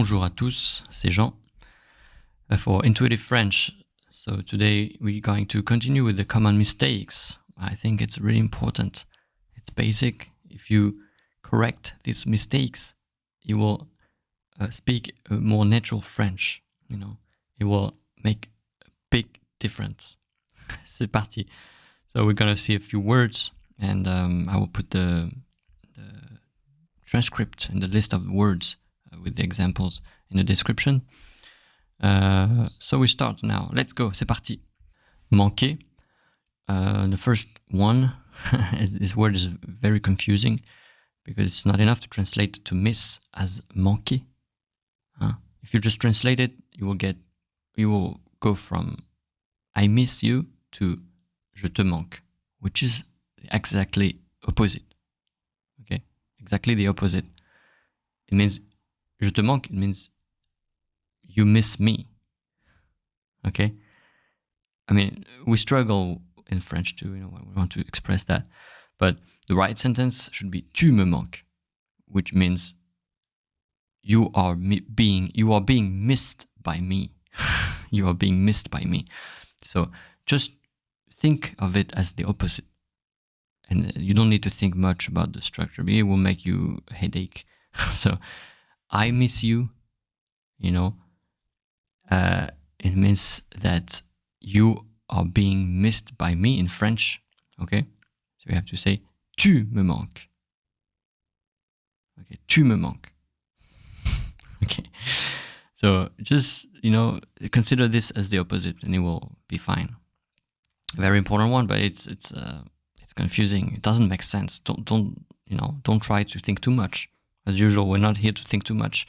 Bonjour à tous, c'est Jean for Intuitive French. So today we're going to continue with the common mistakes. I think it's really important. It's basic. If you correct these mistakes, you will speak a more natural French. You know, it will make a big difference. C'est parti. So we're gonna see a few words, and I will put the transcript and the list of words with the examples in the description. So we start now. Let's go. C'est parti. Manquer. The first one, this word is very confusing because it's not enough to translate to miss as manquer. If you just translate it, you will go from I miss you to je te manque, which is exactly opposite. Okay, exactly the opposite. It means je te manque. It means you miss me. Okay, I mean we struggle in French too. You know, we want to express that, but the right sentence should be tu me manques, which means you are being missed by me. You are being missed by me. So just think of it as the opposite, and you don't need to think much about the structure. It will make you a headache. So I miss you. You know, it means that you are being missed by me in French. Okay, so you have to say tu me manques. Okay, tu me manques. Okay, so just, you know, consider this as the opposite and it will be fine. Very important one, but it's confusing. It doesn't make sense. Don't try to think too much. As usual, we're not here to think too much.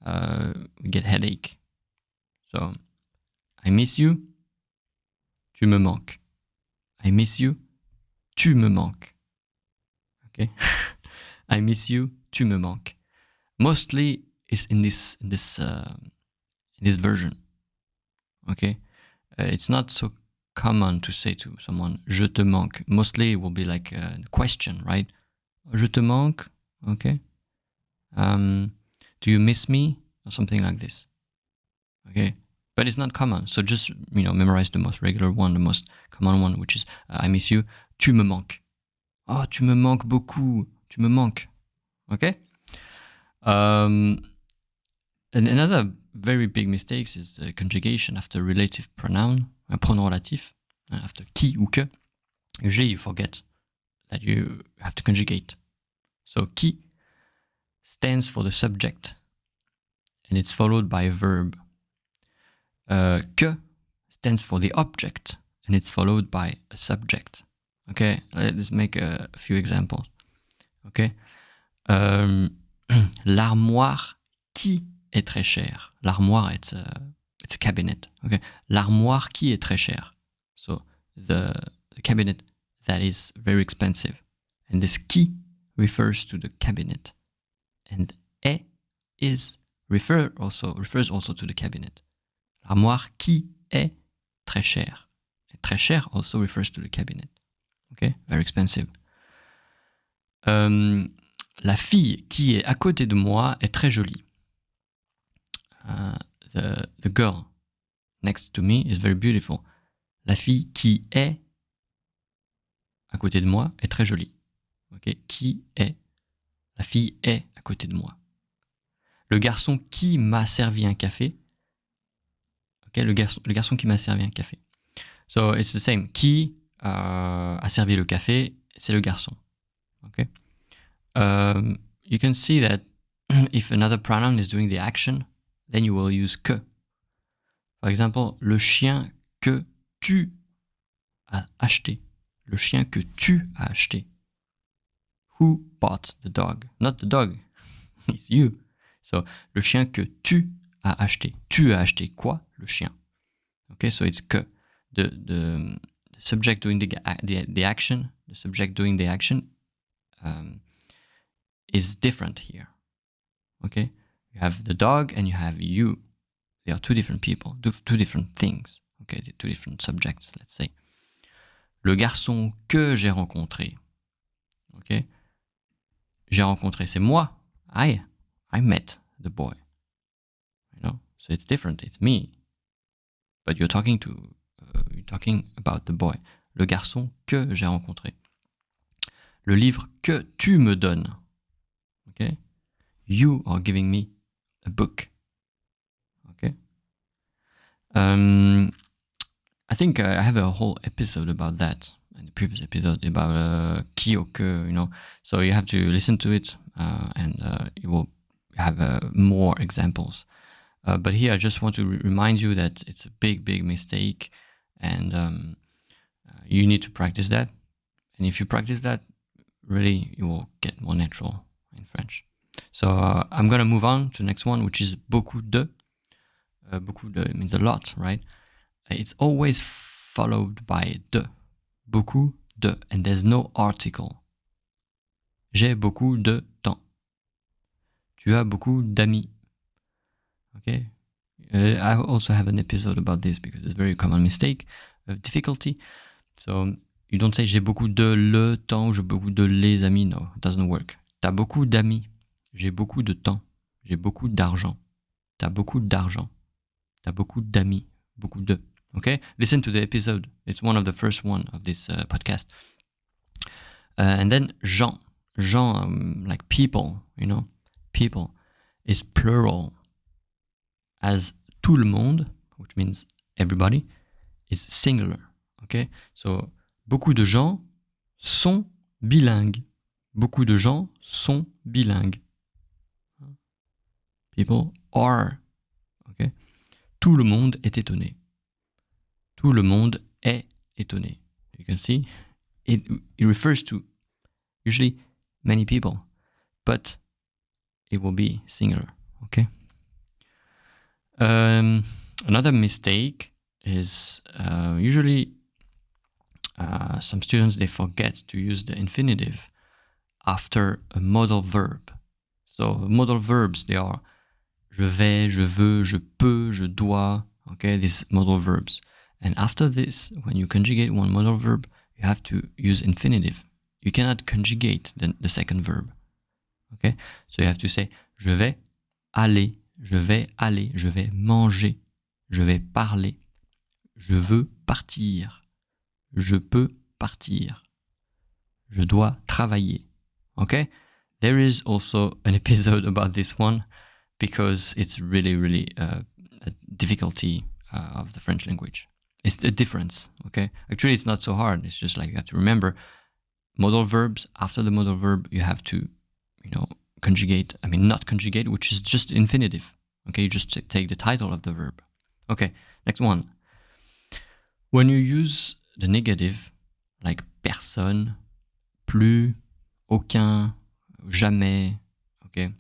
We get headache. So I miss you, tu me manques. I miss you, tu me manques. Okay, I miss you, tu me manques. Mostly is in this version. Okay, it's not so common to say to someone je te manque. Mostly it will be like a question, right? Je te manque. Okay. Do you miss me? Or something like this. Okay, but it's not common. So just, you know, memorize the most regular one, the most common one, which is I miss you, tu me manques. Oh, tu me manques beaucoup. Tu me manques. Okay. And another very big mistake is the conjugation after relative pronoun, pronom relatif, after qui ou que. Usually you forget that you have to conjugate. So qui stands for the subject, and it's followed by a verb. Que stands for the object, and it's followed by a subject. Okay, let's make a few examples. Okay, l'armoire qui est très cher. L'armoire, it's a cabinet. Okay, l'armoire qui est très cher. So the cabinet that is very expensive, and this qui refers to the cabinet, and est refers also to the cabinet. L'armoire qui est très cher. And très cher also refers to the cabinet. Okay, very expensive. La fille qui est à côté de moi est très jolie. The girl next to me is very beautiful. La fille qui est à côté de moi est très jolie. Okay, qui est. La fille est à côté de moi. Le garçon qui m'a servi un café. Okay, le garçon qui m'a servi un café. So it's the same. Qui a servi le café, c'est le garçon. Okay. You can see that if another pronoun is doing the action, then you will use que. For example, le chien que tu as acheté. Le chien que tu as acheté. Who bought the dog? Not the dog, it's you. So, le chien que tu as acheté. Tu as acheté quoi? Le chien. Okay, so it's que. The subject doing the action, the subject doing the action is different here. Okay, you have the dog and you have you. They are two different people, two different things. Okay, two different subjects, let's say. Le garçon que j'ai rencontré. Okay, j'ai rencontré, c'est moi. I met the boy. So it's different. It's me. But you're talking about the boy. Le garçon que j'ai rencontré. Le livre que tu me donnes. Okay? You are giving me a book. Okay? I think I have a whole episode about that, in the previous episode, about qui ou que, So you have to listen to it, and you will have more examples. But here I just want to remind you that it's a big, big mistake, and you need to practice that. And if you practice that, really, you will get more natural in French. So I'm going to move on to the next one, which is beaucoup de. Beaucoup de means a lot, right? It's always followed by de. Beaucoup de. And there's no article. J'ai beaucoup de temps. Tu as beaucoup d'amis. Okay? I also have an episode about this because it's a very common mistake, difficulty. So you don't say j'ai beaucoup de le temps, j'ai beaucoup de les amis. No, it doesn't work. T'as beaucoup d'amis. J'ai beaucoup de temps. J'ai beaucoup d'argent. T'as beaucoup d'argent. T'as beaucoup d'amis. Beaucoup de. Okay? Listen to the episode. It's one of the first one of this podcast. And then gens. Gens, like people, People is plural. As tout le monde, which means everybody, is singular. Okay? So, beaucoup de gens sont bilingues. Beaucoup de gens sont bilingues. People are. Okay? Tout le monde est étonné. Tout le monde est étonné. You can see it refers to usually many people, but it will be singular. Okay? Another mistake is usually some students, they forget to use the infinitive after a modal verb. So modal verbs, they are je vais, je veux, je peux, je dois. Okay, these modal verbs. And after this, when you conjugate one modal verb, you have to use infinitive. You cannot conjugate the second verb. Okay, so you have to say je vais aller, je vais aller, je vais manger, je vais parler, je veux partir, je peux partir, je dois travailler. Okay, there is also an episode about this one because it's really, really a difficulty of the French language. It's a difference. Okay, actually, it's not so hard. It's just like you have to remember modal verbs. After the modal verb, you have to, conjugate. I mean, not conjugate, which is just infinitive. Okay, you just take the title of the verb. Okay, next one. When you use the negative, like personne, plus, aucun, jamais, okay,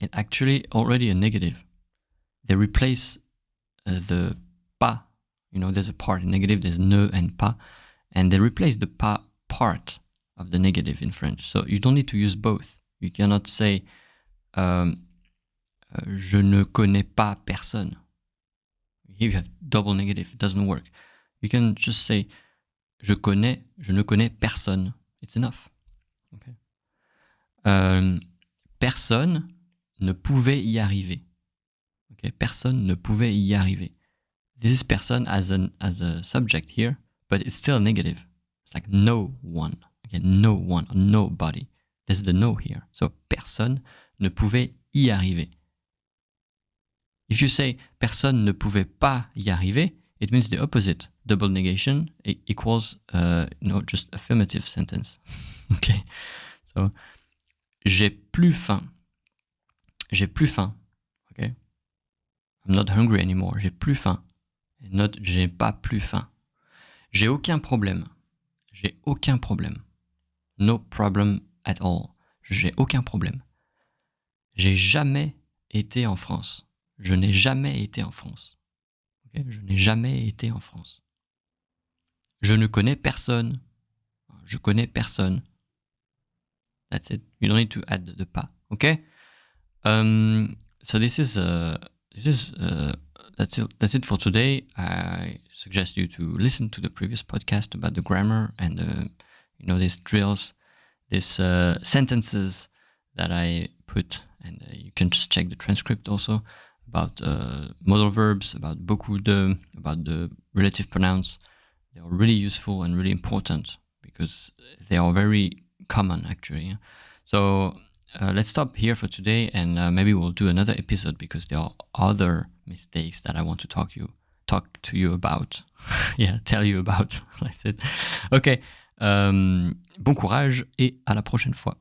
it's actually already a negative. They replace the pas. There's a part in negative, there's ne and pas, and they replace the pas part of the negative in French. So you don't need to use both. You cannot say je ne connais pas personne. Here you have double negative. It doesn't work. You can just say je ne connais personne. It's enough. Okay. Personne ne pouvait y arriver. Okay. Personne ne pouvait y arriver. This is person as a subject here, but it's still negative. It's like no one. Okay, no one, or nobody. There's the no here. So personne ne pouvait y arriver. If you say personne ne pouvait pas y arriver, it means the opposite. Double negation equals just affirmative sentence. Okay. So j'ai plus faim. J'ai plus faim. Okay. I'm not hungry anymore. J'ai plus faim. Not j'ai pas plus faim. J'ai aucun problème. J'ai aucun problème. No problem at all. J'ai aucun problème. J'ai jamais été en France. Je n'ai jamais été en France. Okay? Je n'ai jamais été en France. Je ne connais personne. Je connais personne. That's it. You don't need to add the pas. Okay? So that's it for today. I suggest you to listen to the previous podcast about the grammar and these drills, these sentences that I put, and you can just check the transcript also. about modal verbs, about beaucoup de, about the relative pronouns. They are really useful and really important because they are very common actually. So let's stop here for today, and maybe we'll do another episode because there are other mistakes that I want to talk to you about. Yeah, tell you about. That's it. Ok. Bon courage et à la prochaine fois.